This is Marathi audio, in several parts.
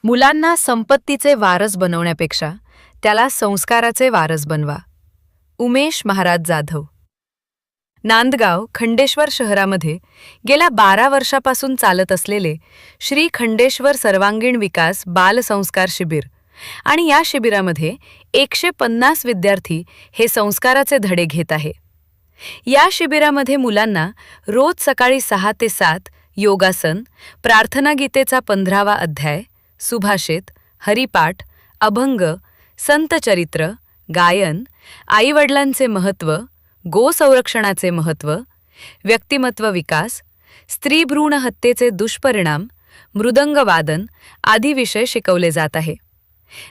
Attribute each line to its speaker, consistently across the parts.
Speaker 1: मुलांना संपत्तीचे वारस बनवण्यापेक्षा त्याला संस्काराचे वारस बनवा. उमेश महाराज जाधव. नांदगाव खंडेश्वर शहरामध्ये गेल्या 12 वर्षापासून चालत असलेले श्री खंडेश्वर सर्वांगीण विकास बाल संस्कार शिबिर आणि या शिबिरामध्ये 150 विद्यार्थी हे संस्काराचे धडे घेत आहे. या शिबिरामध्ये मुलांना रोज सकाळी 6 ते 7 योगासन, प्रार्थना गीतेचा 15वा अध्याय, सुभाषित, हरिपाठ, अभंग, संतचरित्र, गायन, आईवडिलांचे महत्त्व, गोसंरक्षणाचे महत्त्व, व्यक्तिमत्व विकास, स्त्री भ्रूण हत्येचे दुष्परिणाम, मृदंगवादन आदी विषय शिकवले जात आहे.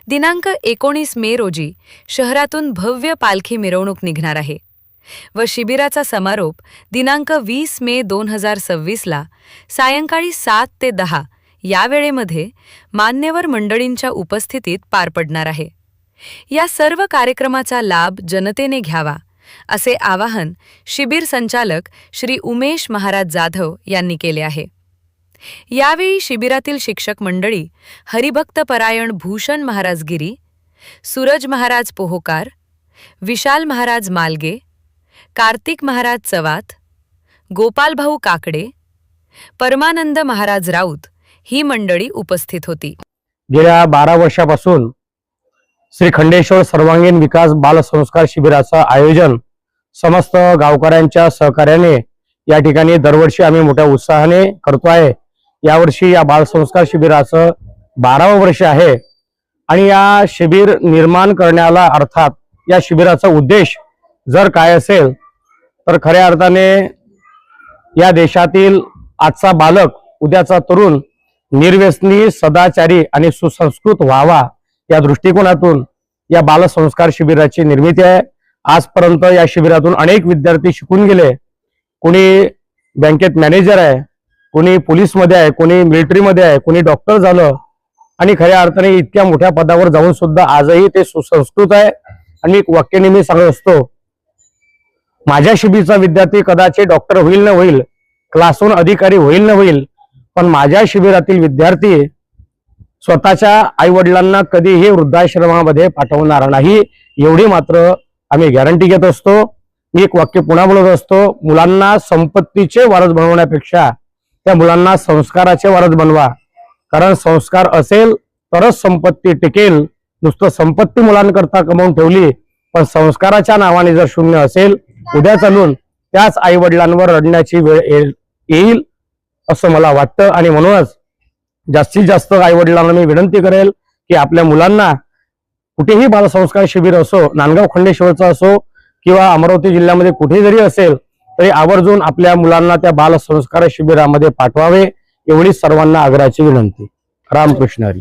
Speaker 1: दिनांक 19 मे रोजी शहरातून भव्य पालखी मिरवणूक निघणार आहे व शिबिराचा समारोप दिनांक 20 मे 2026ला सायंकाळी 7 ते 10 या वेळेमध्ये मान्यवर मंडळींच्या उपस्थितीत पार पडणार आहे. या सर्व कार्यक्रमाचा लाभ जनतेने घ्यावा असे आवाहन शिबिर संचालक श्री उमेश महाराज जाधव यांनी केले आहे. यावेळी शिबिरातील शिक्षक मंडळी हरिभक्त परायण भूषण महाराज गिरी, सूरज महाराज पोहोकार, विशाल महाराज मालगे, कार्तिक महाराज चवात, गोपालभाऊ काकडे, परमानंद महाराज राऊत ही मंडळी उपस्थित होती.
Speaker 2: गेल्या 12 वर्षापासून श्री खंडेश्वर सर्वांगीण विकास बाल संस्कार शिबिराचं आयोजन समस्त गावकऱ्यांच्या सहकार्याने या ठिकाणी दरवर्षी आम्ही मोठ्या उत्साहाने करतो आहे. यावर्षी या बाल संस्कार शिबिराचं 12वं वर्ष आहे आणि या शिबिर निर्माण करण्याला अर्थात या शिबिराचा उद्देश जर काय असेल तर खऱ्या अर्थाने या देशातील आजचा बालक उद्याचा तरुण निर्व्यसनी, सदाचारी आणि सुसंस्कृत व्हावा या दृष्टिकोनातून या बाल संस्कार शिबिराची निर्मिती आहे. आजपर्यंत या शिबिरातून अनेक विद्यार्थी शिकून गेले. कोणी बँकेत मॅनेजर आहे, कोणी पोलीसमध्ये आहे, कोणी मिलिटरीमध्ये आहे, कोणी डॉक्टर झालं आणि खऱ्या अर्थाने इतक्या मोठ्या पदावर जाऊन सुद्धा आजही ते सुसंस्कृत आहे. आणि एक वाक्य नेहमी सांगत असतो, माझ्या शिबिरचा विद्यार्थी कदाचित डॉक्टर होईल न होईल, क्लासहून अधिकारी होईल न होईल, पण माझ्या शिबिरातील विद्यार्थी स्वतःच्या आई वडिलांना कधीही वृद्धाश्रमामध्ये पाठवणार नाही, एवढी मात्र आम्ही गॅरंटी घेत असतो. मी एक वाक्य पुन्हा बोलत असतो, मुलांना संपत्तीचे वारस बनवण्यापेक्षा त्या मुलांना संस्काराचे वारस बनवा. कारण संस्कार असेल तरच संपत्ती टिकेल. नुसतं संपत्ती मुलांकरता कमवून ठेवली पण संस्काराच्या नावाने जर शून्य असेल, उद्या चालून त्याच आई वडिलांवर रडण्याची वेळ येईल असं मला वाटतं. आणि म्हणूनच जास्तीत जास्त आई वडिलांना मी विनंती करेल की आपल्या मुलांना कुठेही बालसंस्कार शिबिर असो, नांदगाव खंडेश्वरचं असो किंवा अमरावती जिल्ह्यामध्ये कुठे जरी असेल तरी आवर्जून आपल्या मुलांना त्या बालसंस्कार शिबिरामध्ये पाठवावे, एवढी सर्वांना आग्रहाची विनंती. रामकृष्ण हरी.